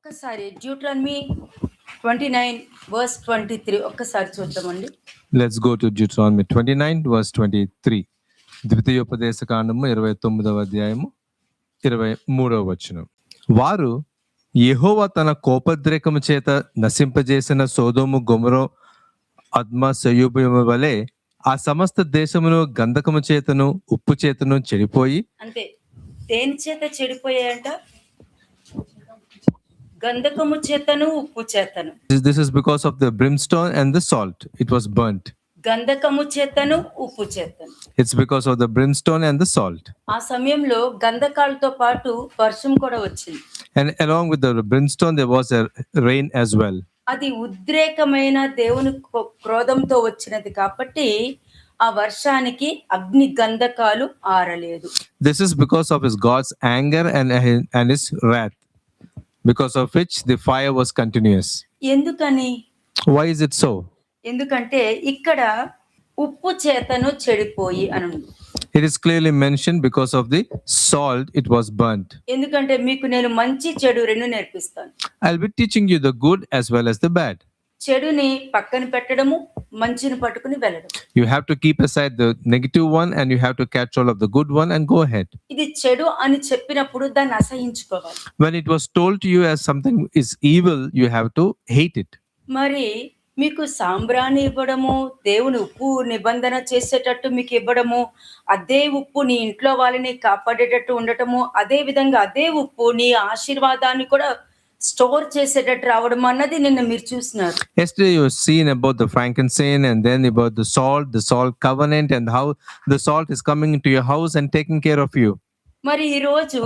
ఒక్కసారి Deuteronomy 29 verse 23 ఒక్కసారి చూద్దామండి. Let's go to Deuteronomy 29 verse 23. ద్వితీయోపదేశకాండము 29వ అధ్యాయము 23వ వచనం. వారు యెహోవా తన కోపద్రేకము చేత నశింపజేసిన సొదొము గొమొర అద్మా సెయోబు వలె ఆ సమస్త దేశమును గంధకము చేతను ఉప్పు చేతను చెడిపోయి, అంతే. దేని చేత చెడిపోయాయంట? గంధకము చేతను ఉప్పు చేతను. This is because of the brimstone and the salt. It was burnt. గంధకము చేతను ఉప్పు చేతను. It's because of the brimstone and the salt. ఆ సమయంలో గంధకాలతో పాటు వర్షం కూడా వచ్చింది. And along with the brimstone there was a rain as well. అది ఉద్రేకమైన దేవుని క్రోధంతో వచ్చినది కాబట్టి ఆ వర్షానికి అగ్ని గంధకాలు ఆరలేదు. This is because of his God's anger and his wrath, because of which the fire was continuous. ఎందుకని? Why is it so? ఎందుకంటే ఇక్కడ ఉప్పు చేతను చెడిపోయి అని ఉంది. It is clearly mentioned because of the salt it was burnt. ఎందుకంటే మీకు నేను మంచి చెడు రెండు నేర్పిస్తాను. I'll be teaching you the good as well as the bad. చెడుని పక్కన పెట్టడము, మంచిని పట్టుకుని వెళ్ళడం. You have to keep aside the negative one and you have to catch all of the good one and go ahead. ఇది చెడు అని చెప్పినప్పుడు దాన్ని అసహించుకోవాలి. When it was told to you as something is evil, you have to hate it. మరి మీకు సాంబ్రాణి ఇవ్వడము, దేవుని ఉప్పు నిబంధన చేసేటట్టు మీకు ఇవ్వడము, అదే ఉప్పు నీ ఇంట్లో వాళ్ళని కాపాడేటట్టు ఉండటము, అదే విధంగా అదే ఉప్పు నీ ఆశీర్వాదాన్ని కూడా స్టోర్ చేసేటట్టు రావడం అన్నది నిన్న మీరు చూస్తున్నారు. Yesterday you have seen about the frankincense and then about the salt covenant and how the salt is coming into your house and taking care of you. మరి ఈ రోజు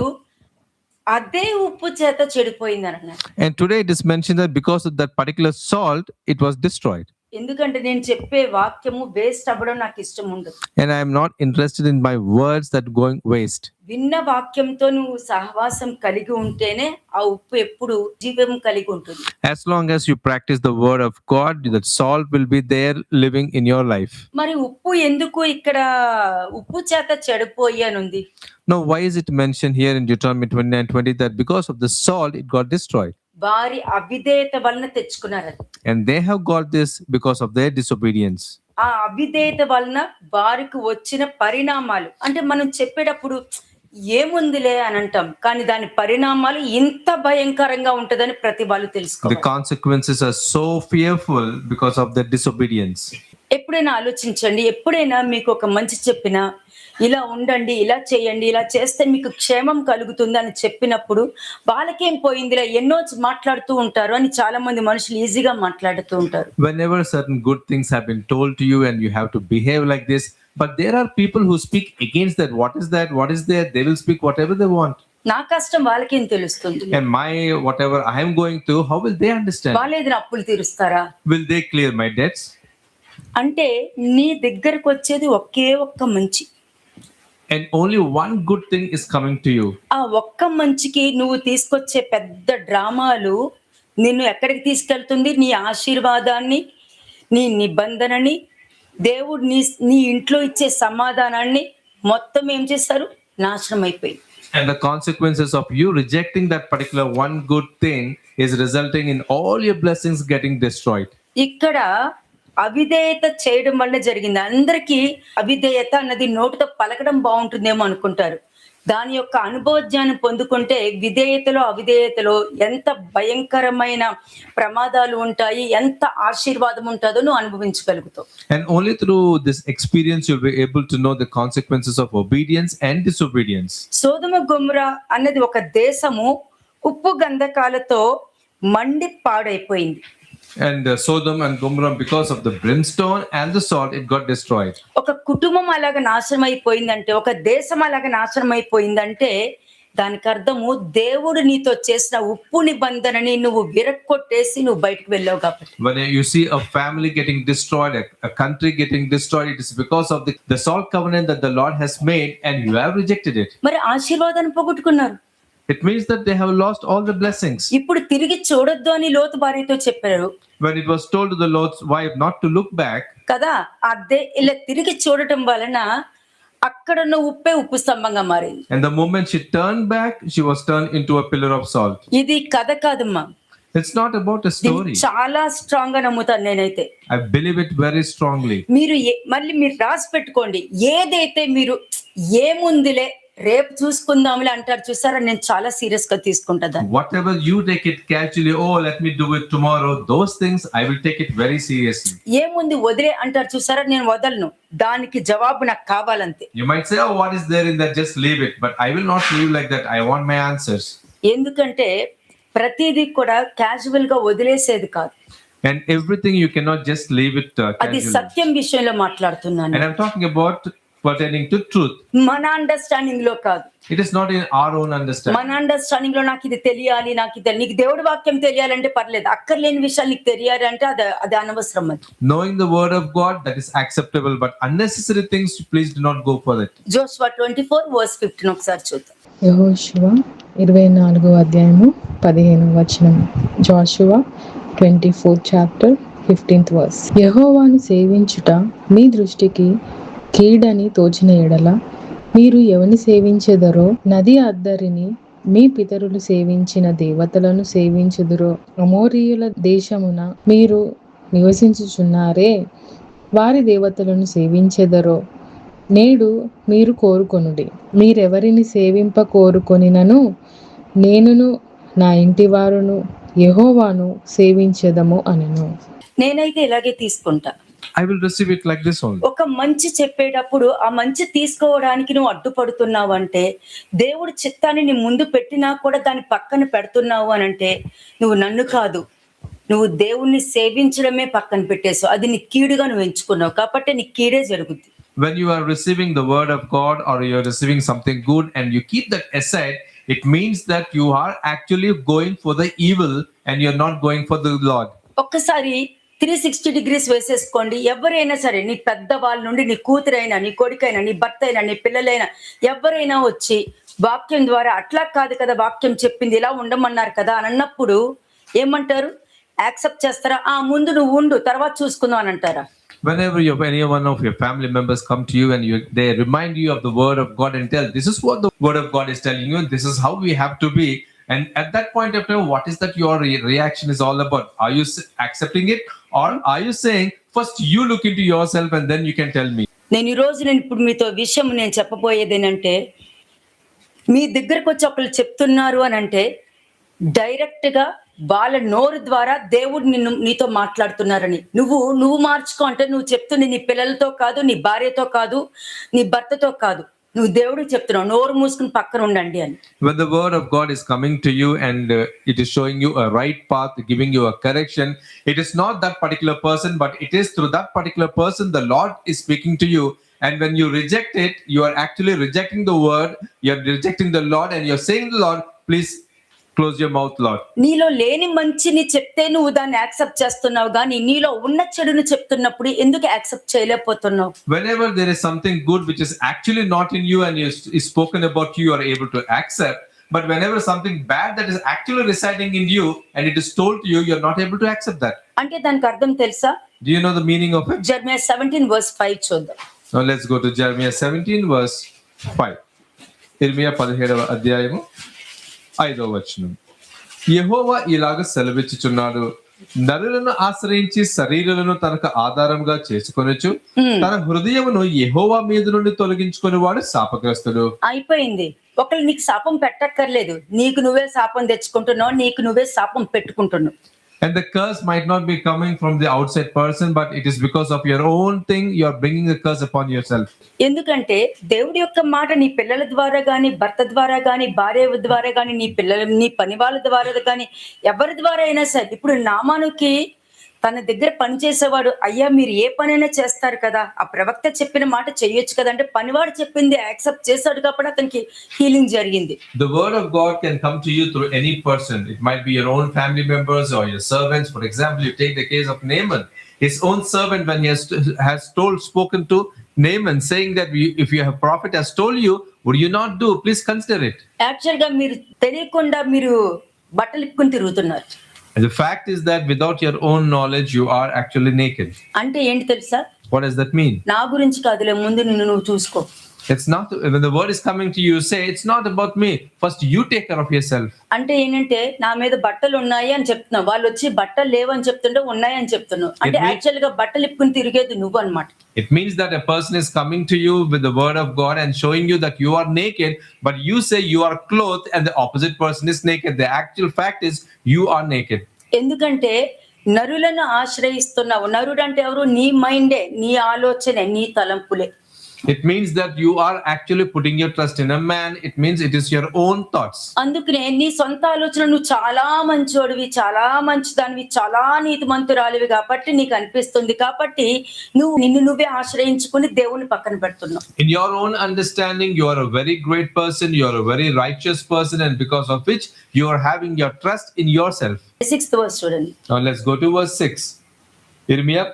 అదే ఉప్పు చేత చెడిపోయింది అన్నారు. And today it is mentioned that because of that particular salt it was destroyed. ఎందుకంటే నేను చెప్పే వాక్యము వేస్ట్ అవ్వడం నాకు ఇష్టం ఉండదు. And I am not interested in my words that going waste. విన్న వాక్యంతో నువ్వు సహవాసం కలిగి ఉంటేనే ఆ ఉప్పు ఎప్పుడు జీవం కలిగి ఉంటుంది. As long as you practice the word of God, that salt will be there living in your life. మరి ఉప్పు ఎందుకు ఇక్కడ ఉప్పు చేత చెడిపోయి అని ఉంది? Now why is it mentioned here in Deuteronomy 29:20 that because of the salt it got destroyed? వారి అవిధేయత వలన తెచ్చుకున్నారు. And they have got this because of their disobedience. ఆ అవిధేయత వలన వారికి వచ్చిన పరిణామాలు అంటే మనం చెప్పేటప్పుడు ఏముందిలే అని అంటాం, కానీ దాని పరిణామాలు ఇంత భయంకరంగా ఉంటదని ప్రతి వాళ్ళు The తెలుసుకోవాలి. consequences are so fearful because of their disobedience. ఎప్పుడైనా ఆలోచించండి, ఎప్పుడైనా మీకు ఒక మంచి చెప్పినా ఇలా ఉండండి, ఇలా చేయండి, ఇలా చేస్తే మీకు క్షేమం కలుగుతుంది అని చెప్పినప్పుడు వాళ్ళకేం పోయిందిలే ఎన్నో మాట్లాడుతూ ఉంటారు అని చాలా మంది మనుషులు ఈజీగా మాట్లాడుతూ ఉంటారు. Whenever certain good things have been told to you and you have to behave like this, but there are people who speak against that. What is that? What is there? They will speak whatever they want. నా కష్టం వాళ్ళకేం తెలుస్తుంది? And my whatever I am going through, how will they understand? వాళ్ళేది అప్పులు తీరుస్తారా? Will they clear my debts? అంటే నీ దగ్గరకు వచ్చేది ఒకే ఒక్క మంచి, And only one good thing is coming to you. ఆ ఒక్క మంచికి నువ్వు తీసుకొచ్చే పెద్ద డ్రామాలు నిన్ను ఎక్కడికి తీసుకెళ్తుంది? నీ ఆశీర్వాదాన్ని, నీ నిబంధనని, దేవుడు నీ ఇంట్లో ఇచ్చే సమాధానాన్ని మొత్తం ఏం చేస్తారు? నాశనం అయిపోయింది. And the consequences of you rejecting that particular one good thing is resulting in all your blessings getting destroyed. ఇక్కడ అవిధేయత చేయడం వల్ల జరిగింది. అందరికీ అవిధేయత అన్నది నోటితో పలకడం బాగుంటుందేమో అనుకుంటారు. దాని యొక్క అనుభవజ్ఞానం పొందుకుంటే విధేయతలో అవిధేయతలో ఎంత భయంకరమైన ప్రమాదాలు ఉంటాయి, ఎంత ఆశీర్వాదం ఉంటుందో నువ్వు అనుభవించగలుగుతావు. And only through this experience you'll be able to know the consequences of obedience and disobedience. సొదొమ గొమొర అన్నది ఒక దేశము ఉప్పు గంధకాలతో మండి పాడైపోయింది. And Sodom and Gomorrah, because of the brimstone and the salt, it got destroyed. ఒక కుటుంబం అలాగ నాశనం అయిపోయిందంటే, ఒక దేశం అలాగ నాశనం అయిపోయిందంటే దానికి అర్థము దేవుడు నీతో చేసిన ఉప్పు నిబంధనని నువ్వు విరక్కొట్టేసి నువ్వు బయటకు వెళ్ళావు కాబట్టి. When you see a family getting destroyed, a country getting destroyed, it is because of the salt covenant that the Lord has made and you have rejected it. మరి ఆశీర్వాదాన్ని పోగొట్టుకున్నారు. It means that they have lost all the blessings. ఇప్పుడు తిరిగి చూడొద్దు అని లోతు భార్యతో చెప్పారు. When it was told to the Lord's wife not to look back, కదా, అదే ఇలా తిరిగి చూడటం వలన అక్కడున్న ఉప్పే ఉప్పు స్తంభంగా మారింది. And the moment she turned back, she was turned into a pillar of salt. ఇది కథ కాదమ్మా, It's not about a story. దీన్ని చాలా స్ట్రాంగ్ గా నమ్ముతాను నేనైతే. I believe it very strongly. మీరు మళ్ళీ మీరు రాసి పెట్టుకోండి, ఏదైతే మీరు ఏముందిలే రేపు చూసుకుందాంలే అంటారు చూసారా, నేను చాలా సీరియస్ గా తీసుకుంటా దాన్ని. Whatever you take it casually, oh, let me do it tomorrow, those things I will take it very seriously. ఏముంది వదిలే అంటారు చూసారా, నేను వదలను. దానికి జవాబు నాకు కావాలంతే. You might say, oh, what is there in that? Just leave it. But I will not leave like that. I want my answers. ఎందుకంటే ప్రతిదీ కూడా క్యాజువల్ గా వదిలేసేది కాదు. And everything you cannot just leave it అది casually. సత్యం విషయంలో మాట్లాడుతున్నాను. And I'm talking about pertaining to truth. మన understanding లో కాదు. It is not in our own understanding. మన అండర్స్టాండింగ్ లో నాకు ఇది తెలియాలి, నాకు ఇది నీకు దేవుడి వాక్యం తెలియాలంటే పర్లేదు, అక్కర్లేని విషయాలు నీకు తెలియాలి అంటే అది అనవసరం. అది Knowing the word of God, that is acceptable, but unnecessary things, please do not go for it. Joshua 24:15 ఒకసారి చూద్దాం. యెహోషువ 24:15 జోషువ 24:15 యెహోవాను సేవించుట మీ దృష్టికి కీడని తోచిన ఎడల మీరు ఎవని సేవించెదరో, నది అద్దరిని మీ పితరులు సేవించిన దేవతలను సేవించుదురో, అమోరీయుల దేశమున మీరు నివసించుచున్నారే వారి దేవతలను సేవించెదరో నేడు మీరు కోరుకొనుడి. మీరెవరిని సేవింప కోరుకొనినను నేనును నా ఇంటి వారును యెహోవాను సేవించెదము అనెను. నేనైతే ఇలాగే తీసుకుంటా. I will receive it like this only. ఒక మంచి చెప్పేటప్పుడు ఆ మంచి తీసుకోవడానికి నువ్వు అడ్డుపడుతున్నావు అంటే, దేవుడి చిత్తాన్ని నీ ముందు పెట్టినా కూడా దాన్ని పక్కన పెడుతున్నావు అని అంటే, నువ్వు నన్ను కాదు, నువ్వు దేవుణ్ణి సేవించడమే పక్కన పెట్టేసావు. అది నీ కీడుగా నువ్వు ఎంచుకున్నావు కాబట్టి నీ కీడే జరుగుద్ది. When you are receiving the word of God or you are receiving something good and you keep that aside, it means that you are actually going for the evil and you're not going for the Lord. ఒక్కసారి 360 degrees వేసేసుకోండి. ఎవరైనా సరే, నీ పెద్ద వాళ్ళ నుండి నీ కూతురైనా, నీ కొడుకైనా, నీ భర్త అయినా, నీ పిల్లలైనా ఎవరైనా వచ్చి వాక్యం ద్వారా అట్లా కాదు కదా వాక్యం చెప్పింది, ఇలా ఉండమన్నారు కదా అని అన్నప్పుడు ఏమంటారు? యాక్సెప్ట్ చేస్తారా? ముందు నువ్వు ఉండు, తర్వాత చూసుకుందాం అని అంటారా? Whenever any one of your family members come to you and they remind you of the word of God and tell, this is what the word of God is telling you and this is how we have to be. And at that point of time, what is that your reaction is all about? Are you accepting it or are you saying, first you look into yourself and then you can tell me? నేను ఇప్పుడు మీతో విషయం నేను చెప్పబోయేది ఏంటంటే, మీ దగ్గరకు వచ్చి ఒకళ్ళు చెప్తున్నారు అని అంటే డైరెక్ట్ గా వాళ్ళ నోరు ద్వారా దేవుడు నీతో మాట్లాడుతున్నారని నువ్వు మార్చుకో అంటే, నువ్వు చెప్తుంది నీ పిల్లలతో కాదు, నీ భార్యతో కాదు, నీ భర్తతో కాదు, నువ్వు దేవుడికి చెప్తున్నావు నోరు మూసుకుని పక్కన ఉండండి అని. When the word of God is coming to you and it is showing you a right path, giving you a correction, it is not that particular person, but it is through that particular person the Lord is speaking to you. And when you reject it, you are actually rejecting the word, you are rejecting the Lord and you're saying the Lord, please close your mouth, Lord. నీలో లేని మంచిని చెప్తే నువ్వు దాన్ని accept చేస్తున్నావు, కానీ నీలో ఉన్న చెడుని చెప్తున్నప్పుడు ఎందుకు accept చేయలేకపోతున్నావు? Whenever there is something good which is actually not in you and is spoken about, you are able to accept. But whenever something bad that is actually residing in you and it is told to you, you are not able to accept that. అంటే దానికి అర్థం తెలుసా? Do you know the meaning of it? Jeremiah 17:5 చూద్దాం. Now let's go to Jeremiah 17:5. ఇర్మియా 17:5. యెహోవా ఇలాగ సెలవిచ్చుచున్నాడు, నరులను ఆశ్రయించి శరీరులను తనకు ఆధారంగా చేసుకొనొచ్చు, తన హృదయమును యెహోవా మీద నుండి తొలగించుకుని వాడు శాపగ్రస్తుడు. అయిపోయింది. ఒకళ్ళు నీకు శాపం పెట్టక్కర్లేదు, నీకు నువ్వే శాపం తెచ్చుకుంటున్నావు, నీకు నువ్వే శాపం పెట్టుకుంటున్నావు. And the curse might not be coming from the outside person, but it is because of your own thing. You are bringing the curse upon yourself. ఎందుకంటే దేవుడి యొక్క మాట నీ పిల్లల ద్వారా గాని, భర్త ద్వారా గాని, భార్య ద్వారా గాని, నీ పని వాళ్ళ ద్వారా గాని, ఎవరి ద్వారా అయినా సరే, ఇప్పుడు నామానుకి తన దగ్గర పని చేసేవాడు, అయ్యా మీరు ఏ పనైనా చేస్తారు కదా, ఆ ప్రవక్త చెప్పిన మాట చెయ్యొచ్చు కదా అంటే, పనివాడు చెప్పింది యాక్సెప్ట్ చేశాడు కాబట్టి అతనికి హీలింగ్ జరిగింది. The word of God can come to you through any person. It might be your own family members or your servants. For example, you take the case of Naaman. His own servant, when he has spoken to Naaman, saying that if you have prophet has told you, would you not do? Please consider it. Actual గా మీరు తెలియకుండా మీరు బట్టలు ఇప్పుకుని తిరుగుతున్నారు. And the fact is that without your own knowledge, you are actually naked. అంటే ఏంటి తెలుసా? What does that mean? నా గురించి కాదులే, ముందు నిన్ను నువ్వు చూసుకో. It's not, when the word is coming to you, say, it's not about me. First, you take care of yourself. అంటే ఏంటంటే నా మీద బట్టలు ఉన్నాయి అని చెప్తున్నావు, వాళ్ళు వచ్చి బట్టలు లేవని చెప్తుంటే ఉన్నాయి అని చెప్తున్నావు. అంటే యాక్చువల్ గా బట్టలు ఇప్పుకుని తిరిగేది నువ్వు అన్నమాట. It means that a person is coming to you with the word of God and showing you that you are naked, but you say you are clothed and the opposite person is naked. The actual fact is you are naked. ఎందుకంటే నరులను ఆశ్రయిస్తున్నావు. నరుడు అంటే ఎవరు? నీ మైండే, నీ ఆలోచనే, నీ తలంపులే. It means that you are actually putting your trust in a man. It means it is your own thoughts. అందుకనే నీ సొంత ఆలోచన నువ్వు చాలా మంచోడివి, చాలా మంచిదానివి, చాలా నీతిమంతురాలివి కాబట్టి నీకు అనిపిస్తుంది. కాబట్టి నువ్వు నిన్ను నువ్వే ఆశ్రయించుకుని దేవుని పక్కన పెడుతున్నావు. In your own understanding, you are a very great person, you are a very righteous person, and because of which you are having your trust in yourself. 6th verse చూడండి. Now let's go to verse 6. ఇర్మియా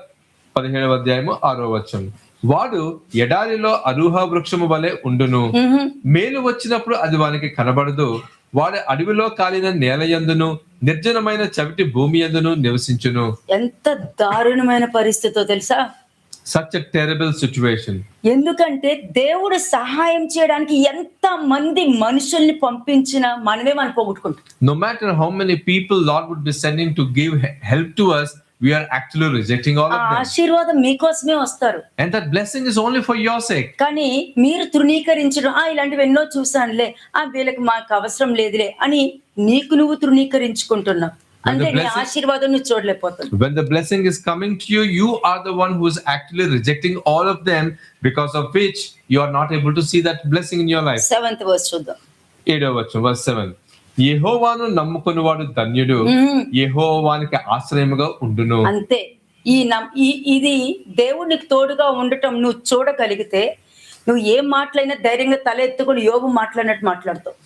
17వ అధ్యాయము 6వ వచనం. వాడు ఎడారిలో అరూహ వృక్షము వలె ఉండును, మేలు వచ్చినప్పుడు అది వానికి కనబడదు. వాడు అడవిలో కాలిన నేల యందును నిర్జనమైన చవిటి భూమి యందును నివసించును. ఎంత దారుణమైన పరిస్థితో తెలుసా? Such a terrible situation. ఎందుకంటే దేవుడు సహాయం చేయడానికి ఎంత మంది మనుషుల్ని పంపించినా మనమే మనం పోగొట్టుకుంటాం. No matter how many people Lord would be sending to give help to us, we are actually rejecting all ఆ of them. ఆశీర్వాదం మీకోసమే వస్తారు, And that blessing is only for your sake. కానీ మీరు తృణీకరించడం, ఇలాంటివి ఎన్నో చూసానులే, వీళ్ళకి మాకు అవసరం లేదులే అని నీకు నువ్వు తృణీకరించుకుంటున్నావు. అంటే నీ ఆశీర్వాదం నువ్వు చూడలేకపోతున్నావు. When the blessing is coming to you, you are the one who is actually rejecting all of them, because of which you are not able to see that blessing in your life. 7th verse చూద్దాం. 7వ వచనం, verse 7. యెహోవాను నమ్ముకునివాడు ధన్యుడు, యెహోవానికి ఆశ్రయముగా ఉండును. అంతే. ఇది దేవునికి తోడుగా ఉండటం నువ్వు చూడగలిగితే నువ్వు ఏం మాటలైనా ధైర్యంగా తల ఎత్తుకుని యోబు మాట్లాడినట్టు మాట్లాడతావు.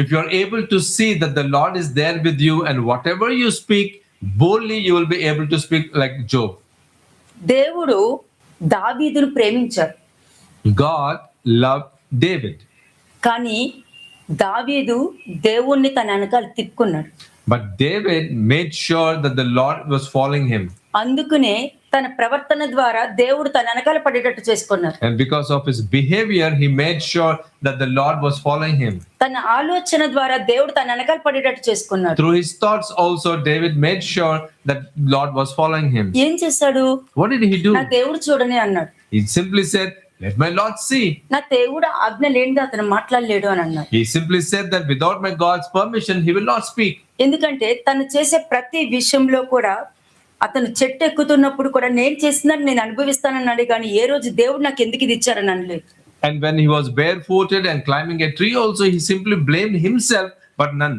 If you are able to see that the Lord is there with you, and whatever you speak boldly, you will be able to speak like Job. దేవుడు దావీదును ప్రేమించాడు. God loved David. కానీ దావీదు దేవుణ్ణి తన వెనకాల తిప్పుకున్నాడు. But David made sure that the Lord was following him. అందుకనే తన ప్రవర్తన ద్వారా దేవుడు తన వెనకాల పడేటట్టు చేసుకున్నారు. And because of his behavior, he made sure that the Lord was following him. తన ఆలోచన ద్వారా దేవుడు తన వెనకాల పడేటట్టు చేసుకున్నాడు. Through his thoughts also, David made sure that Lord was following him. ఏం చేశాడు? What did he do? నా దేవుడు చూడని అన్నాడు. He simply said, let my Lord see. నా దేవుడు ఆజ్ఞ లేనిది అతను మాట్లాడలేడు అని అన్నాడు. He simply said that without my God's permission, he will not speak. ఎందుకంటే తను చేసే ప్రతి విషయంలో కూడా అతను చెట్టు ఎక్కుతున్నప్పుడు కూడా నేను చేసినది నేను అనుభవిస్తానన్నాడు, కానీ ఏ రోజు దేవుడు నాకు ఎందుకు ఇది ఇచ్చారని అనలేదు. And when he was barefooted and climbing a tree also, he simply blamed himself, but none.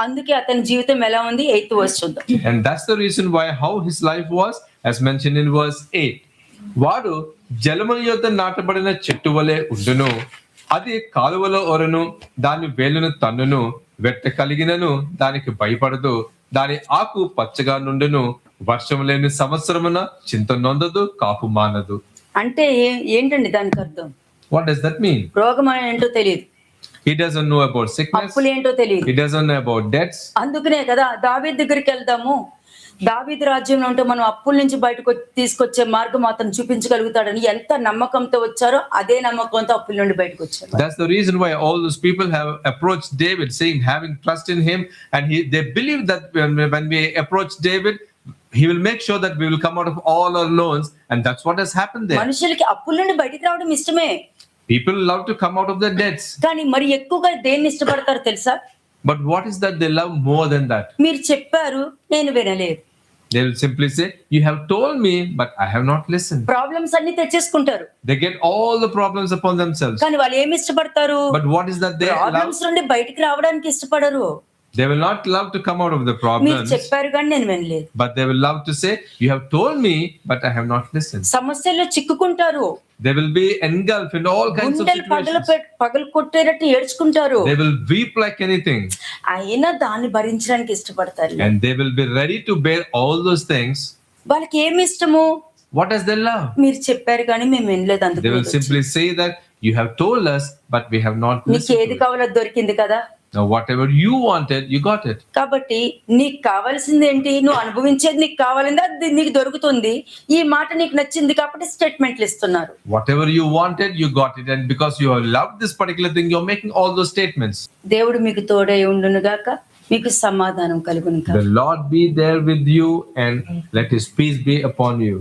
అందుకే అతని జీవితం ఎలా ఉంది? 8th verse చూద్దాం. And that's the reason why how his life was, as mentioned in verse 8. వాడు జలముల యొద్ద నాటబడిన చెట్టు వలె ఉండును, అది కాలువలో ఒరను, దాని వేలును తన్నును, వెట్ట కలిగినను దానికి భయపడదు, దాని ఆకు పచ్చగా నుండును, వర్షం లేని సంవత్సరమున చింత నొందదు, కాపు మానదు. అంటే ఏంటండి దానికి అర్థం? What does that mean? రోగం ఏంటో తెలియదు, He doesn't know about sickness, అప్పులు ఏంటో తెలియదు. he doesn't know about debts. అందుకనే కదా దావీదు దగ్గరికి వెళ్దాము, దావీదు రాజ్యంలో ఉంటే మనం అప్పుల నుంచి బయటకు తీసుకొచ్చే మార్గం అతను చూపించగలుగుతాడని ఎంత నమ్మకంతో వచ్చారో అదే నమ్మకంతో అప్పుల నుండి బయటకు వచ్చారు. That's the reason why all those people have approached David, saying, having trust in him, and they believe that when we approach David, he will make sure that we will come out of all our loans, and that's what has happened there. మనుషులకి అప్పుల నుండి బయటికి రావడం ఇష్టమే, People love to come out of their debts, కానీ మరి ఎక్కువగా దేన్ని ఇష్టపడతారు తెలుసా? but what is that they love more than that? మీరు చెప్పారు నేను వినలేదు. They will simply say, you have told me, but I have not listened. Problems అన్ని తెచ్చేసుకుంటారు, They get all the problems upon themselves. కానీ వాళ్ళు ఏమి ఇష్టపడతారు? But what is that they love? Problems నుండి బయటికి రావడానికి ఇష్టపడరు. They will not love to come out of the మీరు problems, చెప్పారు కానీ నేను వినలేదు. but they will love to say, you have told me, but I have not listened. సమస్యల్లో చిక్కుకుంటారు, They will be engulfed in all kinds of గుండెలు situations. పగలు కొట్టేటట్టు ఏడ్చుకుంటారు, They will weep like anything, అయినా దాన్ని భరించడానికి ఇష్టపడతారు. and they will be ready to bear all those things. వాళ్ళకి ఏమి ఇష్టము? What does they love? మీరు చెప్పారు కానీ మేము వినలేదు, They will అందుకు simply say that you have told us, but we have not మీకు listened ఏది to it. కావాలో దొరికింది కదా, Now, whatever you wanted, you got it. కాబట్టి నీకు కావాల్సింది ఏంటి, నువ్వు అనుభవించేది నీకు కావాలింది, అది నీకు దొరుకుతుంది. ఈ మాట నీకు నచ్చింది కాబట్టి స్టేట్మెంట్లు ఇస్తున్నారు. Whatever you wanted, you got it. And because you have loved this particular thing, you're making all those statements. దేవుడు మీకు తోడై ఉండును గాక, మీకు సమాధానం కలుగును గాక. The Lord be there with you and let his peace be upon you.